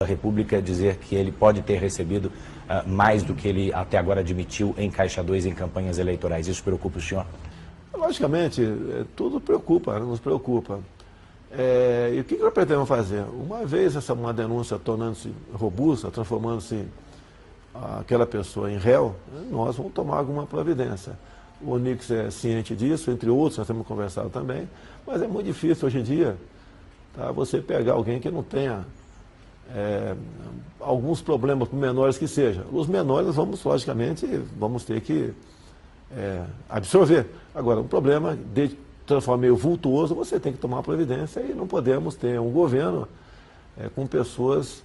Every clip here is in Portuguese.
da República dizer que ele pode ter recebido mais do que ele até agora admitiu em Caixa 2 em campanhas eleitorais. Isso preocupa o senhor? Logicamente, tudo preocupa, nos preocupa. E o que nós pretendemos fazer? Uma vez uma denúncia tornando-se robusta, transformando-se aquela pessoa em réu, nós vamos tomar alguma providência. O Onix é ciente disso, entre outros, nós temos conversado também, mas é muito difícil hoje em dia, tá, você pegar alguém que não tenha alguns problemas, por menores que sejam. Os menores, logicamente, vamos ter que absorver. Agora, um problema de transformar meio vultuoso, você tem que tomar providência e não podemos ter um governo com pessoas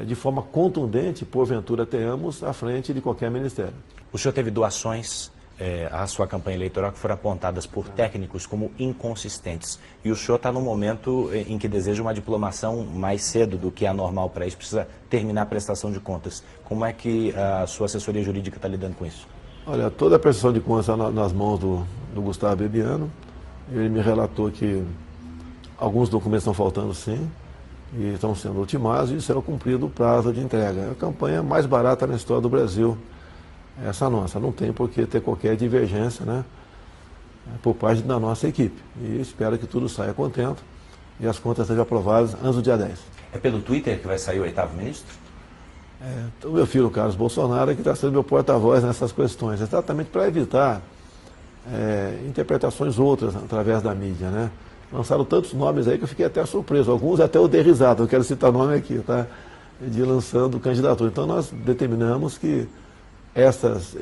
de forma contundente, porventura tenhamos, à frente de qualquer ministério. O senhor teve doações à sua campanha eleitoral que foram apontadas por técnicos como inconsistentes. E o senhor está num momento em que deseja uma diplomação mais cedo do que a normal para isso, precisa terminar a prestação de contas. Como é que a sua assessoria jurídica está lidando com isso? Olha, toda a prestação de contas está nas mãos do Gustavo Bebiano. Ele me relatou que alguns documentos estão faltando sim, e estão sendo ultimados e será cumprido o prazo de entrega. É a campanha mais barata na história do Brasil, essa nossa. Não tem por que ter qualquer divergência, né, por parte da nossa equipe. E espero que tudo saia contento e as contas sejam aprovadas antes do dia 10. É pelo Twitter que vai sair o 8º ministro? O meu filho, Carlos Bolsonaro, que está sendo meu porta-voz nessas questões, exatamente para evitar interpretações outras através da mídia, né? Lançaram tantos nomes aí que eu fiquei até surpreso, alguns até eu dei risada, não quero citar nome aqui, tá? De lançando candidatura. Então nós determinamos que essas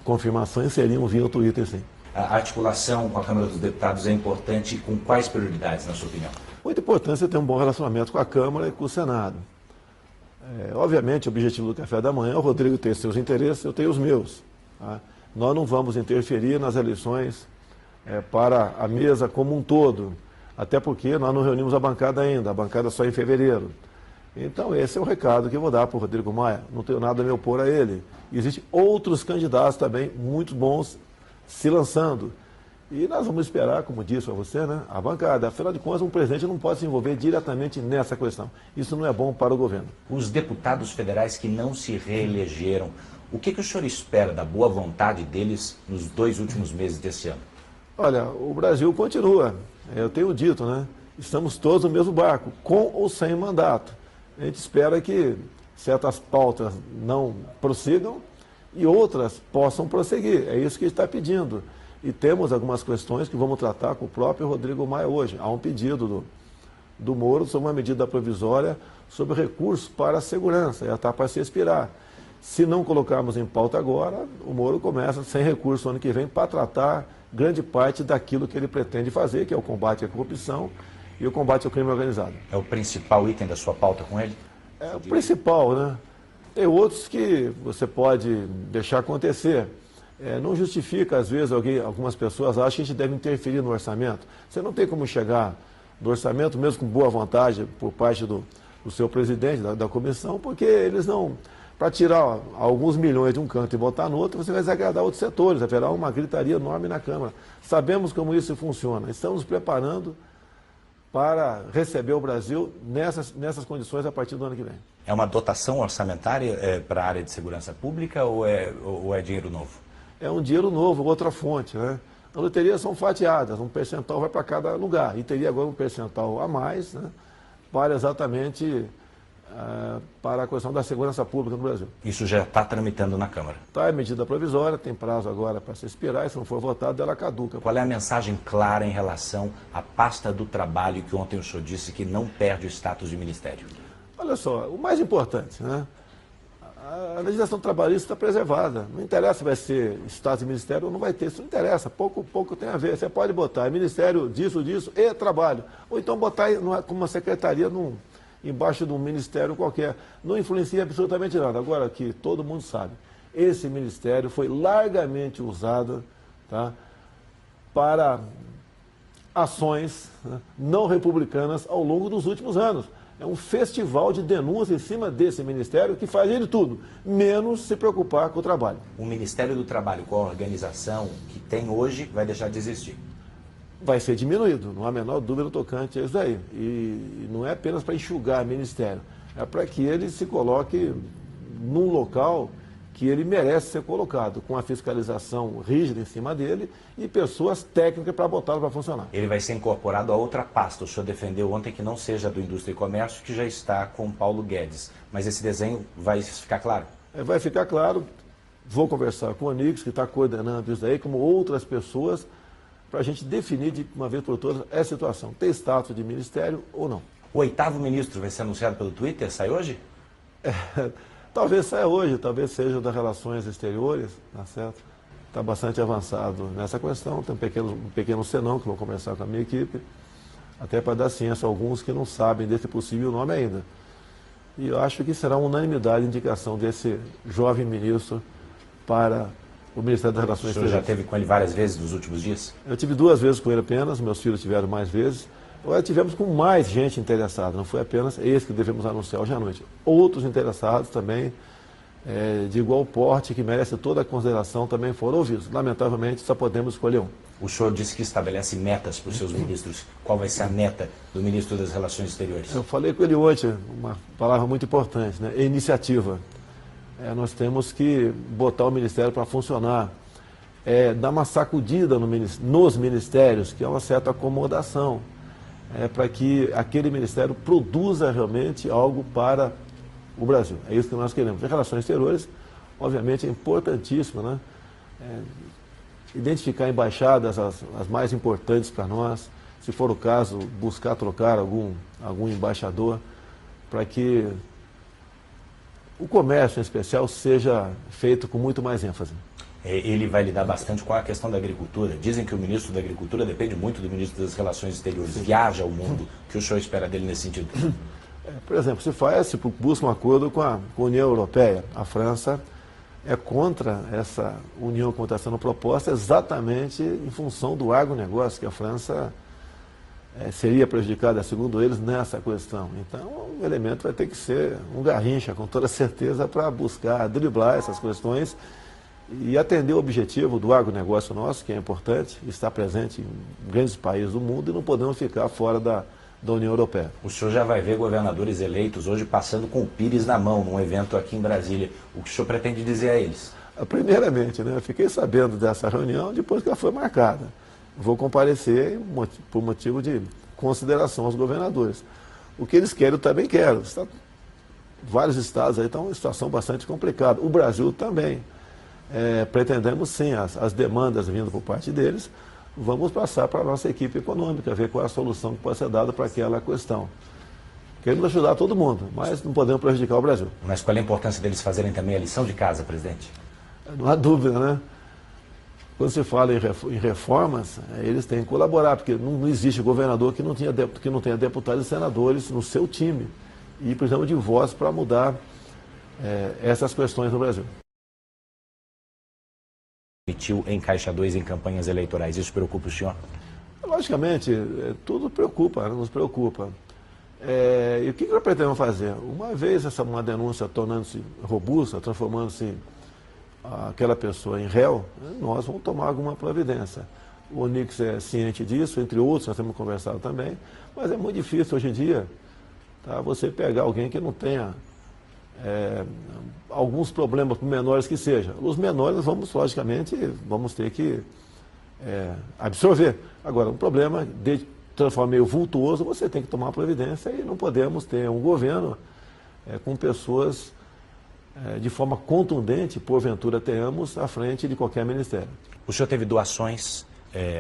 confirmações seriam via Twitter, sim. A articulação com a Câmara dos Deputados é importante, com quais prioridades, na sua opinião? Muito importante você ter um bom relacionamento com a Câmara e com o Senado. Obviamente, o objetivo do café da manhã é o Rodrigo ter seus interesses, eu tenho os meus. Tá? Nós não vamos interferir nas eleições para a mesa como um todo, até porque nós não reunimos a bancada ainda, a bancada só em fevereiro. Então, esse é o recado que eu vou dar para o Rodrigo Maia, não tenho nada a me opor a ele. Existem outros candidatos também, muito bons, se lançando. E nós vamos esperar, como disse a você, né, a bancada. Afinal de contas, um presidente não pode se envolver diretamente nessa questão. Isso não é bom para o governo. Os deputados federais que não se reelegeram, o que o senhor espera da boa vontade deles nos 2 últimos meses desse ano? Olha, o Brasil continua. Eu tenho dito, né? Estamos todos no mesmo barco, com ou sem mandato. A gente espera que certas pautas não prossigam e outras possam prosseguir. É isso que a gente está pedindo. E temos algumas questões que vamos tratar com o próprio Rodrigo Maia hoje. Há um pedido do Moro sobre uma medida provisória sobre recursos para a segurança, já está para se expirar. Se não colocarmos em pauta agora, o Moro começa sem recurso no ano que vem para tratar grande parte daquilo que ele pretende fazer, que é o combate à corrupção e o combate ao crime organizado. É o principal item da sua pauta com ele? É o principal, né? Tem outros que você pode deixar acontecer. Não justifica, às vezes, algumas pessoas acham que a gente deve interferir no orçamento. Você não tem como chegar no orçamento, mesmo com boa vontade, por parte do seu presidente, da comissão, porque eles não... Para tirar alguns milhões de um canto e botar no outro, você vai desagradar outros setores, haverá uma gritaria enorme na Câmara. Sabemos como isso funciona. Estamos nos preparando para receber o Brasil nessas condições a partir do ano que vem. É uma dotação orçamentária para a área de segurança pública ou é dinheiro novo? É um dinheiro novo, outra fonte, né? As loterias são fatiadas, um percentual vai para cada lugar. E teria agora um percentual a mais, né, para exatamente para a questão da segurança pública no Brasil. Isso já está tramitando na Câmara? Está, é medida provisória, tem prazo agora para se expirar, e se não for votado, ela caduca. Qual é a mensagem clara em relação à pasta do trabalho que ontem o senhor disse que não perde o status de ministério? Olha só, o mais importante, né? A legislação trabalhista está preservada. Não interessa se vai ser Estado e Ministério ou não vai ter. Isso não interessa. Pouco tem a ver. Você pode botar Ministério disso e Trabalho. Ou então botar como uma secretaria embaixo de um ministério qualquer. Não influencia absolutamente nada. Agora, que todo mundo sabe, esse ministério foi largamente usado, tá, para ações, né, não republicanas ao longo dos últimos anos. É um festival de denúncias em cima desse ministério que faz de tudo, menos se preocupar com o trabalho. O Ministério do Trabalho, com a organização que tem hoje, vai deixar de existir? Vai ser diminuído, não há a menor dúvida tocante a isso daí. E não é apenas para enxugar o ministério. é para que ele se coloque num local que ele merece ser colocado, com a fiscalização rígida em cima dele e pessoas técnicas para botá-lo para funcionar. Ele vai ser incorporado a outra pasta. O senhor defendeu ontem que não seja do Indústria e Comércio, que já está com Paulo Guedes. Mas esse desenho vai ficar claro? Vai ficar claro. Vou conversar com o Onix, que está coordenando isso daí, como outras pessoas, para a gente definir de uma vez por todas essa situação. Tem status de ministério ou não. O 8º ministro vai ser anunciado pelo Twitter? Sai hoje? Talvez saia hoje, talvez seja das relações exteriores, tá certo? Está bastante avançado nessa questão, tem um pequeno senão que vou conversar com a minha equipe, até para dar ciência a alguns que não sabem desse possível nome ainda. E eu acho que será unanimidade a indicação desse jovem ministro para o Ministério das Relações Exteriores. O senhor já esteve com ele várias vezes nos últimos dias? Eu tive 2 vezes com ele apenas, meus filhos tiveram mais vezes. Agora tivemos com mais gente interessada, não foi apenas esse que devemos anunciar hoje à noite. Outros interessados também, de igual porte, que merece toda a consideração, também foram ouvidos. Lamentavelmente, só podemos escolher um. O senhor disse que estabelece metas para os seus ministros. Qual vai ser a meta do ministro das Relações Exteriores? Eu falei com ele ontem, uma palavra muito importante, né? Iniciativa. Nós temos que botar o Ministério para funcionar, dar uma sacudida nos ministérios, que é uma certa acomodação. Para que aquele ministério produza realmente algo para o Brasil. É isso que nós queremos. Em relações exteriores, obviamente, é importantíssimo, né? Identificar embaixadas, as mais importantes para nós, se for o caso, buscar trocar algum embaixador, para que o comércio, em especial, seja feito com muito mais ênfase. Ele vai lidar bastante com a questão da agricultura. Dizem que o ministro da Agricultura depende muito do ministro das Relações Exteriores. Viaja ao mundo. O que o senhor espera dele nesse sentido? Por exemplo, se busca um acordo com a União Europeia. A França é contra essa união que está sendo proposta exatamente em função do agronegócio, que a França seria prejudicada, segundo eles, nessa questão. Então, o elemento vai ter que ser um garrincha, com toda certeza, para buscar driblar essas questões e atender o objetivo do agronegócio nosso, que é importante, está presente em grandes países do mundo e não podemos ficar fora da União Europeia. O senhor já vai ver governadores eleitos hoje passando com o Pires na mão, num evento aqui em Brasília. O que o senhor pretende dizer a eles? Primeiramente, né, eu fiquei sabendo dessa reunião depois que ela foi marcada. Vou comparecer por motivo de consideração aos governadores. O que eles querem, eu também quero. Vários estados aí estão em situação bastante complicada. O Brasil também. Pretendemos sim as demandas vindo por parte deles, vamos passar para a nossa equipe econômica, ver qual é a solução que pode ser dada para aquela questão. Queremos ajudar todo mundo, mas não podemos prejudicar o Brasil. Mas qual é a importância deles fazerem também a lição de casa, presidente? Não há dúvida, né? Quando se fala em reformas, eles têm que colaborar, porque não existe governador que não tenha deputados e senadores no seu time. E precisamos de voz para mudar essas questões no Brasil. Emitiu em Caixa 2 em campanhas eleitorais. Isso preocupa o senhor? Logicamente, tudo preocupa, nos preocupa. E o que nós pretendemos fazer? Uma vez uma denúncia tornando-se robusta, transformando-se aquela pessoa em réu, nós vamos tomar alguma providência. O Onix é ciente disso, entre outros, nós temos conversado também, mas é muito difícil hoje em dia você pegar alguém que não tenha alguns problemas, por menores que sejam. Os menores, logicamente, vamos ter que absorver. Agora, um problema de transformar meio vultuoso, você tem que tomar providência e não podemos ter um governo com pessoas de forma contundente, porventura tenhamos, à frente de qualquer ministério. O senhor teve doações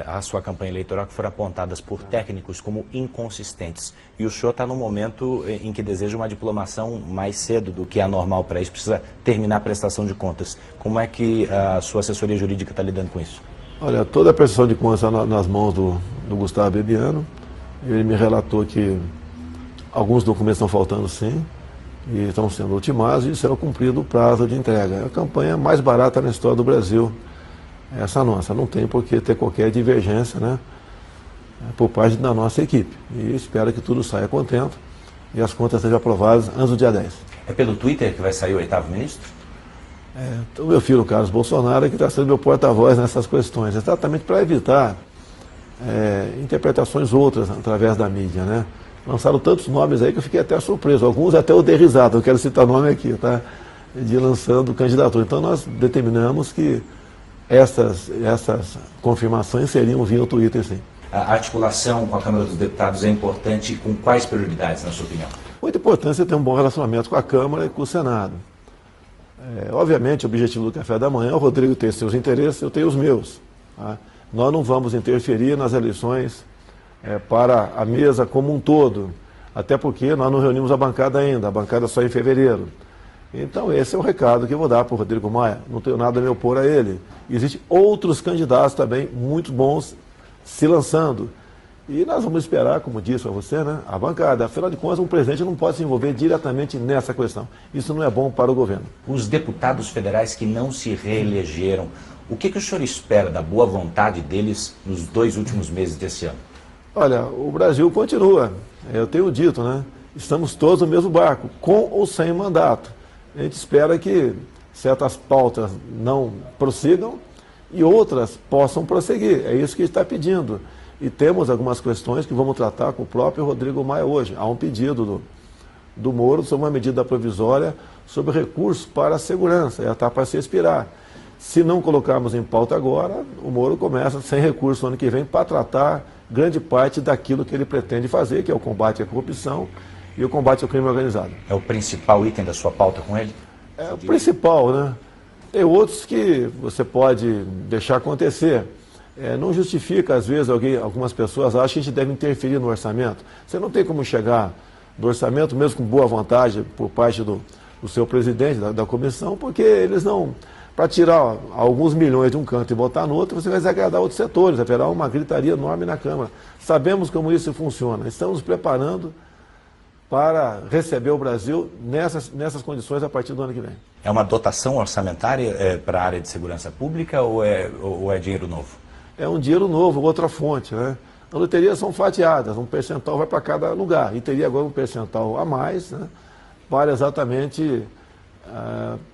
à sua campanha eleitoral que foram apontadas por técnicos como inconsistentes. E o senhor está num momento em que deseja uma diplomação mais cedo do que é normal para isso, precisa terminar a prestação de contas. Como é que a sua assessoria jurídica está lidando com isso? Olha, toda a prestação de contas está nas mãos do Gustavo Bebiano. Ele me relatou que alguns documentos estão faltando sim, e estão sendo ultimados e será cumprido o prazo de entrega. É a campanha mais barata na história do Brasil. Essa nossa, não tem por que ter qualquer divergência, né, por parte da nossa equipe. E espero que tudo saia contento e as contas sejam aprovadas antes do dia 10. É pelo Twitter que vai sair o 8º ministro? Então, meu filho Carlos Bolsonaro que está sendo meu porta-voz nessas questões, exatamente para evitar interpretações outras através da mídia, né. lançaram tantos nomes aí que eu fiquei até surpreso. Alguns até eu dei risada, eu quero citar nome aqui, tá? De lançando candidatura. Então nós determinamos que essas confirmações seriam via Twitter, sim. A articulação com a Câmara dos Deputados é importante, com quais prioridades, na sua opinião? Muito importante você ter um bom relacionamento com a Câmara e com o Senado. Obviamente, o objetivo do café da manhã, o Rodrigo tem seus interesses, eu tenho os meus. Tá? Nós não vamos interferir nas eleições para a mesa como um todo, até porque nós não reunimos a bancada ainda, a bancada só em fevereiro. Então esse é o recado que eu vou dar para o Rodrigo Maia, não tenho nada a me opor a ele. Existem outros candidatos também muito bons se lançando. E nós vamos esperar, como disse a você, né, a bancada. Afinal de contas, um presidente não pode se envolver diretamente nessa questão. Isso não é bom para o governo. Os deputados federais que não se reelegeram, o que o senhor espera da boa vontade deles nos 2 últimos meses desse ano? Olha, o Brasil continua. Eu tenho dito, né? Estamos todos no mesmo barco, com ou sem mandato. A gente espera que certas pautas não prossigam e outras possam prosseguir. É isso que está pedindo. E temos algumas questões que vamos tratar com o próprio Rodrigo Maia hoje. Há um pedido do Moro sobre uma medida provisória sobre recursos para a segurança. Já está para se expirar. Se não colocarmos em pauta agora, o Moro começa sem recurso no ano que vem para tratar grande parte daquilo que ele pretende fazer, que é o combate à corrupção e o combate ao crime organizado. É o principal item da sua pauta com ele? É o principal, né? Tem outros que você pode deixar acontecer. Não justifica, às vezes, algumas pessoas acham que a gente deve interferir no orçamento. Você não tem como chegar no orçamento, mesmo com boa vontade por parte do seu presidente, da comissão, porque eles não... Para tirar alguns milhões de um canto e botar no outro, você vai desagradar outros setores, haverá uma gritaria enorme na Câmara. Sabemos como isso funciona, estamos nos preparando para receber o Brasil nessas condições a partir do ano que vem. É uma dotação orçamentária para a área de segurança pública ou é dinheiro novo? É um dinheiro novo, outra fonte, né? As loterias são fatiadas, um percentual vai para cada lugar. E teria agora um percentual a mais, né, para exatamente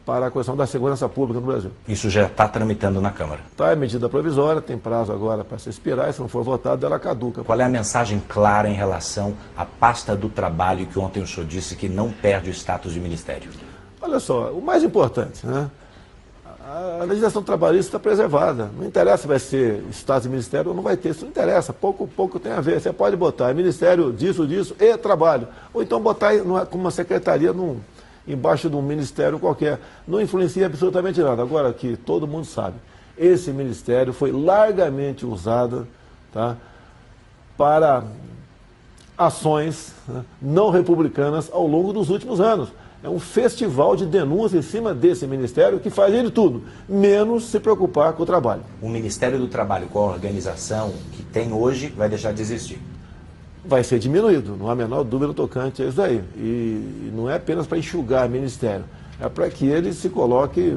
para a questão da segurança pública no Brasil. Isso já está tramitando na Câmara? Está, é medida provisória, tem prazo agora para se expirar, e se não for votado, ela caduca. Qual é a mensagem clara em relação à pasta do trabalho que ontem o senhor disse que não perde o status de ministério? Olha só, o mais importante, né? A legislação trabalhista está preservada. Não interessa se vai ser Estado de Ministério ou não vai ter. Isso não interessa. Pouco tem a ver. Você pode botar Ministério disso e Trabalho. Ou então botar como uma secretaria embaixo de um ministério qualquer. Não influencia absolutamente nada. Agora, que todo mundo sabe, esse ministério foi largamente usado, tá, para ações, né, não republicanas ao longo dos últimos anos. É um festival de denúncia em cima desse ministério que faz ele tudo, menos se preocupar com o trabalho. O Ministério do Trabalho, com a organização que tem hoje, vai deixar de existir? Vai ser diminuído, não há a menor dúvida tocante a isso daí. E não é apenas para enxugar o ministério, é para que ele se coloque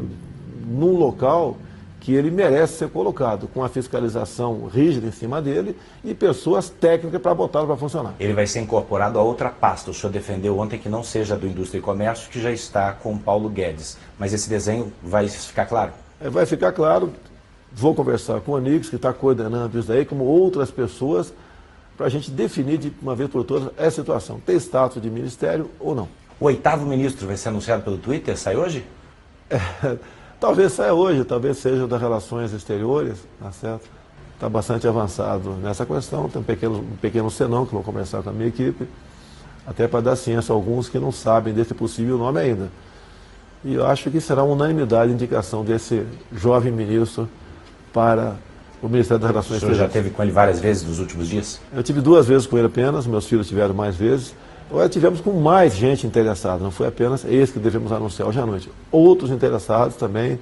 num local que ele merece ser colocado, com a fiscalização rígida em cima dele e pessoas técnicas para botá-lo para funcionar. Ele vai ser incorporado a outra pasta. O senhor defendeu ontem que não seja do Indústria e Comércio, que já está com Paulo Guedes. Mas esse desenho vai ficar claro? Vai ficar claro. Vou conversar com o Onix, que está coordenando isso daí, como outras pessoas, para a gente definir de uma vez por todas essa situação. Tem status de ministério ou não. O 8º ministro vai ser anunciado pelo Twitter? Sai hoje? Talvez saia hoje, talvez seja das relações exteriores, tá certo? Está bastante avançado nessa questão, tem um pequeno senão que vou conversar com a minha equipe, até para dar ciência a alguns que não sabem desse possível nome ainda. E eu acho que será unanimidade a indicação desse jovem ministro para o Ministério das Relações Exteriores. O senhor já esteve com ele várias vezes nos últimos dias? Eu tive 2 vezes com ele apenas, meus filhos tiveram mais vezes. Agora tivemos com mais gente interessada, não foi apenas esse que devemos anunciar hoje à noite. Outros interessados também,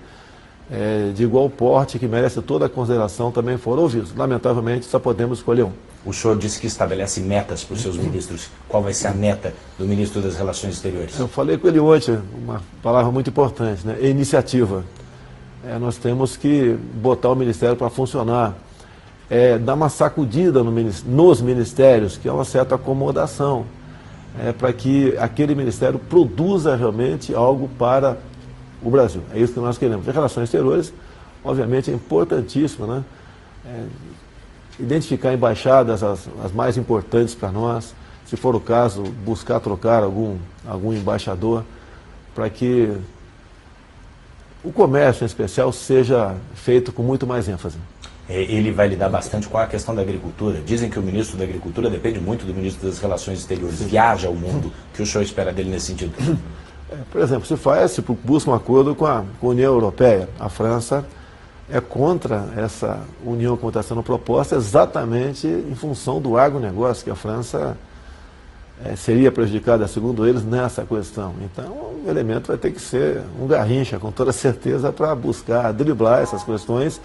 de igual porte, que merece toda a consideração, também foram ouvidos. Lamentavelmente, só podemos escolher um. O senhor disse que estabelece metas para os seus ministros. Qual vai ser a meta do ministro das Relações Exteriores? Eu falei com ele ontem, uma palavra muito importante, né? Iniciativa. Nós temos que botar o ministério para funcionar, dar uma sacudida nos ministérios, que é uma certa acomodação. Para que aquele ministério produza realmente algo para o Brasil. É isso que nós queremos. As relações exteriores, obviamente, é importantíssimo, né? Identificar embaixadas, as mais importantes para nós, se for o caso, buscar trocar algum embaixador para que o comércio em especial seja feito com muito mais ênfase. Ele vai lidar bastante com a questão da agricultura. Dizem que o ministro da Agricultura depende muito do ministro das Relações Exteriores. Viaja ao mundo. O que o senhor espera dele nesse sentido? Por exemplo, se busca um acordo com a União Europeia. A França é contra essa união que está sendo proposta exatamente em função do agronegócio, que a França seria prejudicada, segundo eles, nessa questão. Então, o elemento vai ter que ser um garrincha, com toda certeza, para buscar driblar essas questões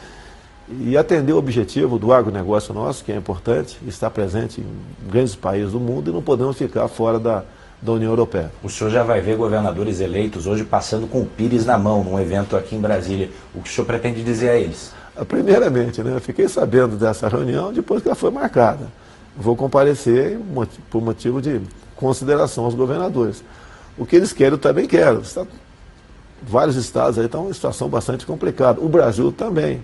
e atender o objetivo do agronegócio nosso, que é importante, está presente em grandes países do mundo e não podemos ficar fora da União Europeia. O senhor já vai ver governadores eleitos hoje passando com o Pires na mão, num evento aqui em Brasília. O que o senhor pretende dizer a eles? Primeiramente, né, eu fiquei sabendo dessa reunião depois que ela foi marcada. Vou comparecer por motivo de consideração aos governadores. O que eles querem, eu também quero. Vários estados aí estão em situação bastante complicada. O Brasil também.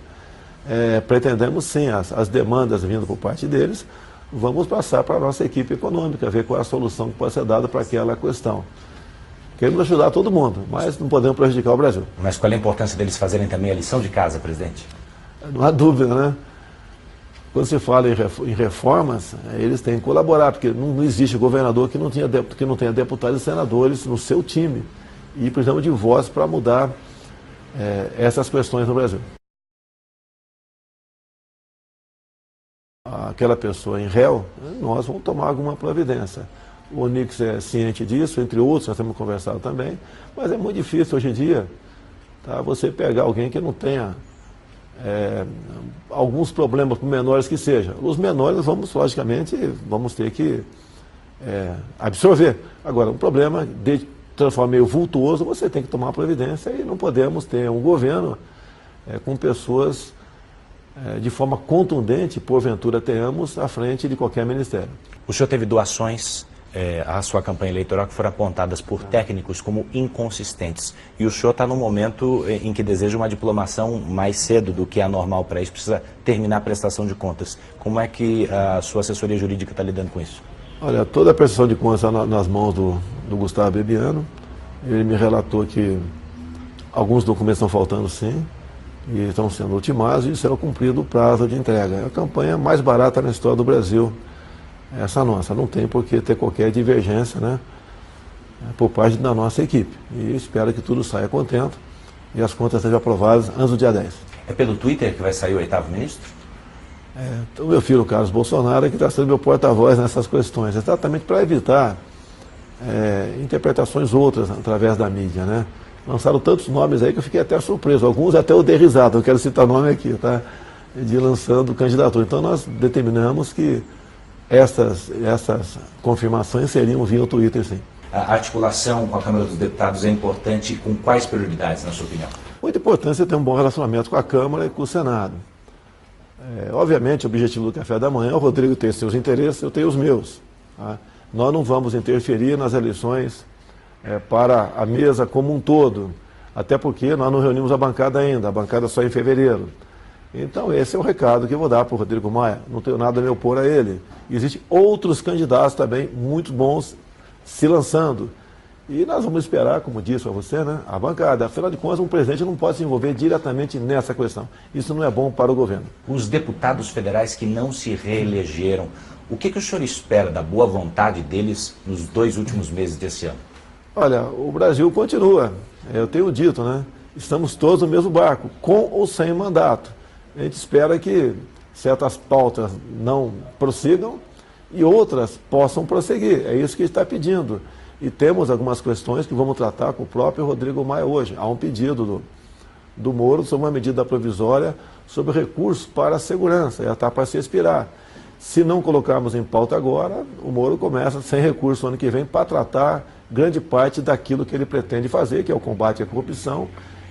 Pretendemos sim as demandas vindo por parte deles, vamos passar para a nossa equipe econômica, ver qual é a solução que pode ser dada para aquela questão. Queremos ajudar todo mundo, mas não podemos prejudicar o Brasil. Mas qual é a importância deles fazerem também a lição de casa, presidente? Não há dúvida, né? Quando se fala em reformas, eles têm que colaborar, porque não existe governador que não tenha deputados e senadores no seu time. E precisamos de voz para mudar essas questões no Brasil. Aquela pessoa em réu, nós vamos tomar alguma providência. O Onix é ciente disso, entre outros, nós temos conversado também, mas é muito difícil hoje em dia, tá, você pegar alguém que não tenha alguns problemas, por menores que seja. Os menores, logicamente, vamos ter que absorver. Agora, um problema de transformar meio vultuoso, você tem que tomar providência e não podemos ter um governo com pessoas de forma contundente, porventura tenhamos, à frente de qualquer ministério. O senhor teve doações à sua campanha eleitoral que foram apontadas por técnicos como inconsistentes. E o senhor está num momento em que deseja uma diplomação mais cedo do que a normal para isso, precisa terminar a prestação de contas. Como é que a sua assessoria jurídica está lidando com isso? Olha, toda a prestação de contas está nas mãos do Gustavo Bebiano. Ele me relatou que alguns documentos estão faltando sim, e estão sendo ultimados e será cumprido o prazo de entrega. É a campanha mais barata na história do Brasil, essa nossa. Não tem por que ter qualquer divergência, né, por parte da nossa equipe. E espero que tudo saia contento e as contas sejam aprovadas antes do dia 10. É pelo Twitter que vai sair o 8º ministro? O meu filho, Carlos Bolsonaro, é que está sendo meu porta-voz nessas questões, exatamente para evitar interpretações outras através da mídia, né? Lançaram tantos nomes aí que eu fiquei até surpreso. Alguns até eu dei risada, eu quero citar nome aqui, tá? De lançando candidatura. Então nós determinamos que essas confirmações seriam via o Twitter, sim. A articulação com a Câmara dos Deputados é importante. Com quais prioridades, na sua opinião? Muito importante você ter um bom relacionamento com a Câmara e com o Senado. Obviamente, o objetivo do Café da Manhã, o Rodrigo tem seus interesses, eu tenho os meus. Tá? Nós não vamos interferir nas eleições para a mesa como um todo, até porque nós não reunimos a bancada ainda, a bancada só em fevereiro. Então esse é o recado que eu vou dar para o Rodrigo Maia, não tenho nada a me opor a ele. Existem outros candidatos também muito bons se lançando. E nós vamos esperar, como disse a você, né, a bancada. Afinal de contas, um presidente não pode se envolver diretamente nessa questão. Isso não é bom para o governo. Os deputados federais que não se reelegeram, o que o senhor espera da boa vontade deles nos 2 últimos meses desse ano? Olha, o Brasil continua, eu tenho dito, né? Estamos todos no mesmo barco, com ou sem mandato. A gente espera que certas pautas não prossigam e outras possam prosseguir. É isso que a gente está pedindo. E temos algumas questões que vamos tratar com o próprio Rodrigo Maia hoje. Há um pedido do Moro sobre uma medida provisória sobre recursos para a segurança, já está para se expirar. Se não colocarmos em pauta agora, o Moro começa sem recurso no ano que vem para tratar grande parte daquilo que ele pretende fazer, que é o combate à corrupção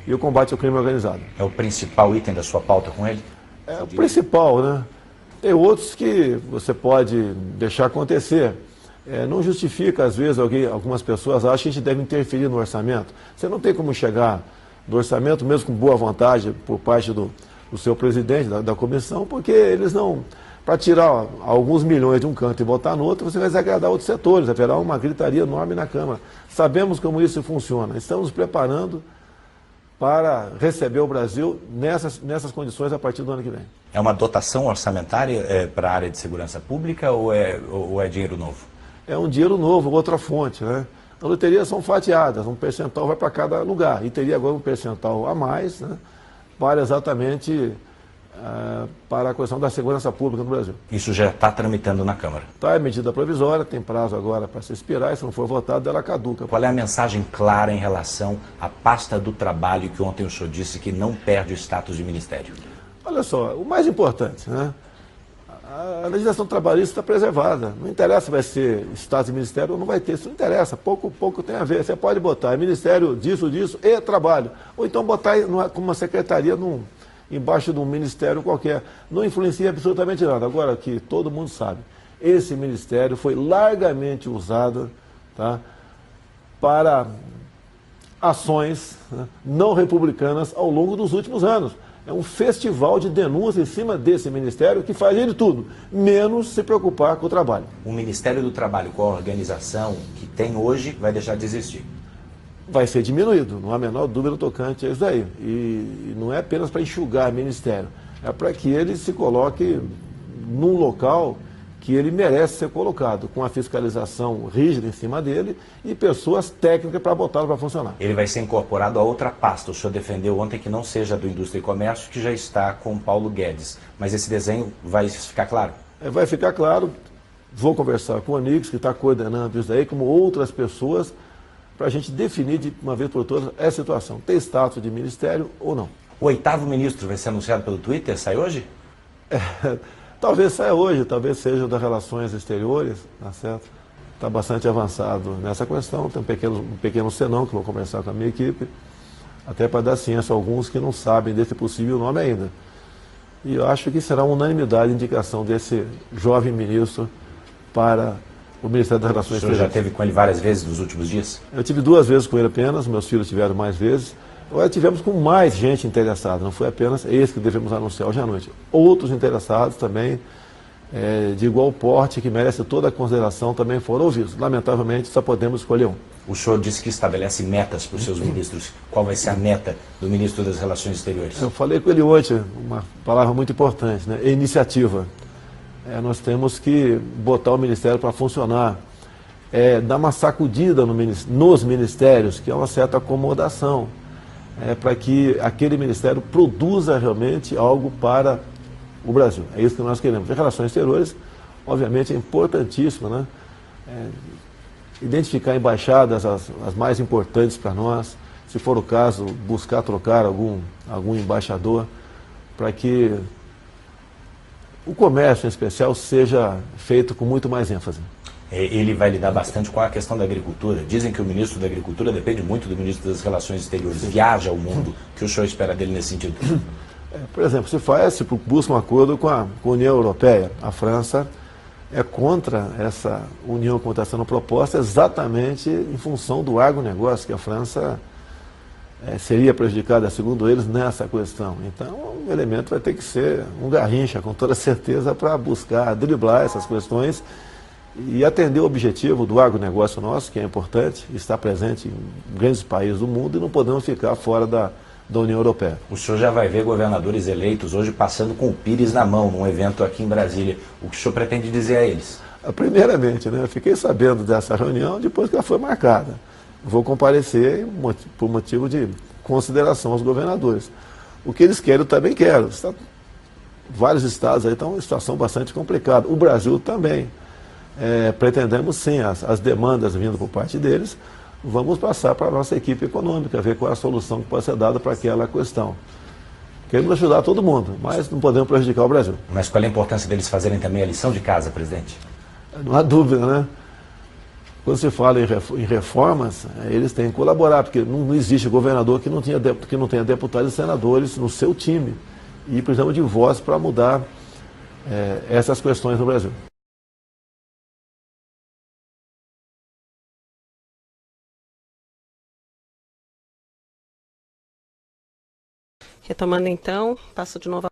e o combate ao crime organizado. É o principal item da sua pauta com ele? É o principal, né? Tem outros que você pode deixar acontecer. Não justifica, às vezes, algumas pessoas acham que a gente deve interferir no orçamento. Você não tem como chegar no orçamento, mesmo com boa vontade, por parte do seu presidente, da comissão, porque eles não para tirar alguns milhões de um canto e botar no outro, você vai desagradar outros setores, haverá uma gritaria enorme na Câmara. Sabemos como isso funciona, estamos nos preparando para receber o Brasil nessas condições a partir do ano que vem. É uma dotação orçamentária para a área de segurança pública ou é dinheiro novo? É um dinheiro novo, outra fonte, né? As loterias são fatiadas, um percentual vai para cada lugar, e teria agora um percentual a mais, né, para exatamente para a questão da segurança pública no Brasil. Isso já está tramitando na Câmara? Está, é medida provisória, tem prazo agora para se expirar, e se não for votado, ela caduca. Qual é a mensagem clara em relação à pasta do trabalho que ontem o senhor disse que não perde o status de ministério? Olha só, o mais importante, né? A legislação trabalhista está preservada. Não interessa se vai ser Estado e Ministério ou não vai ter. Isso não interessa. Pouco tem a ver. Você pode botar Ministério disso e Trabalho. Ou então botar como uma secretaria embaixo de um ministério qualquer. Não influencia absolutamente nada. Agora, que todo mundo sabe, esse ministério foi largamente usado, tá, para ações, né, não republicanas ao longo dos últimos anos. É um festival de denúncias em cima desse ministério que faz de tudo, menos se preocupar com o trabalho. O Ministério do Trabalho, com a organização que tem hoje, vai deixar de existir? Vai ser diminuído, não há a menor dúvida tocante a isso daí. E não é apenas para enxugar o ministério, é para que ele se coloque num local que ele merece ser colocado, com a fiscalização rígida em cima dele e pessoas técnicas para botá-lo para funcionar. Ele vai ser incorporado a outra pasta. O senhor defendeu ontem que não seja do Indústria e Comércio, que já está com o Paulo Guedes. Mas esse desenho vai ficar claro? Vai ficar claro. Vou conversar com o Onix, que está coordenando isso daí, como outras pessoas, para a gente definir de uma vez por todas essa situação. Tem status de ministério ou não? O 8º ministro vai ser anunciado pelo Twitter? Sai hoje? Talvez saia hoje, talvez seja das relações exteriores, tá certo? Está bastante avançado nessa questão, tem um pequeno senão que vou conversar com a minha equipe, até para dar ciência a alguns que não sabem desse possível nome ainda. E eu acho que será unanimidade a indicação desse jovem ministro para o Ministério das Relações Exteriores. O senhor já esteve com ele várias vezes nos últimos dias? Eu tive 2 vezes com ele apenas, meus filhos tiveram mais vezes. Agora tivemos com mais gente interessada, não foi apenas esse que devemos anunciar hoje à noite. Outros interessados também, de igual porte, que merece toda a consideração, também foram ouvidos. Lamentavelmente, só podemos escolher um. O senhor disse que estabelece metas para os seus ministros. Qual vai ser a meta do ministro das Relações Exteriores? Eu falei com ele ontem, uma palavra muito importante, né? Iniciativa. Nós temos que botar o ministério para funcionar, dar uma sacudida nos ministérios, que é uma certa acomodação. Para que aquele ministério produza realmente algo para o Brasil. É isso que nós queremos. As relações exteriores, obviamente, é importantíssimo, né? Identificar embaixadas as mais importantes para nós, se for o caso, buscar trocar algum embaixador, para que o comércio, em especial, seja feito com muito mais ênfase. Ele vai lidar bastante com a questão da agricultura. Dizem que o ministro da Agricultura depende muito do ministro das Relações Exteriores. Viaja ao mundo. O que o senhor espera dele nesse sentido? Por exemplo, se busca um acordo com a União Europeia. A França é contra essa união que está sendo proposta exatamente em função do agronegócio, que a França seria prejudicada, segundo eles, nessa questão. Então, o elemento vai ter que ser um garrincha, com toda certeza, para buscar driblar essas questões e atender o objetivo do agronegócio nosso, que é importante, está presente em grandes países do mundo e não podemos ficar fora da União Europeia. O senhor já vai ver governadores eleitos hoje passando com o Pires na mão, num evento aqui em Brasília. O que o senhor pretende dizer a eles? Primeiramente, né, eu fiquei sabendo dessa reunião depois que ela foi marcada. Vou comparecer por motivo de consideração aos governadores. O que eles querem, eu também quero. Vários estados aí estão em situação bastante complicada. O Brasil também. Pretendemos sim as demandas vindo por parte deles, vamos passar para a nossa equipe econômica, ver qual é a solução que pode ser dada para aquela questão. Queremos ajudar todo mundo, mas não podemos prejudicar o Brasil. Mas qual é a importância deles fazerem também a lição de casa, presidente? Não há dúvida, né? Quando se fala em reformas, eles têm que colaborar, porque não existe governador que não tenha deputados e senadores no seu time. E precisamos de voz para mudar essas questões no Brasil. Retomando então, passo de novo a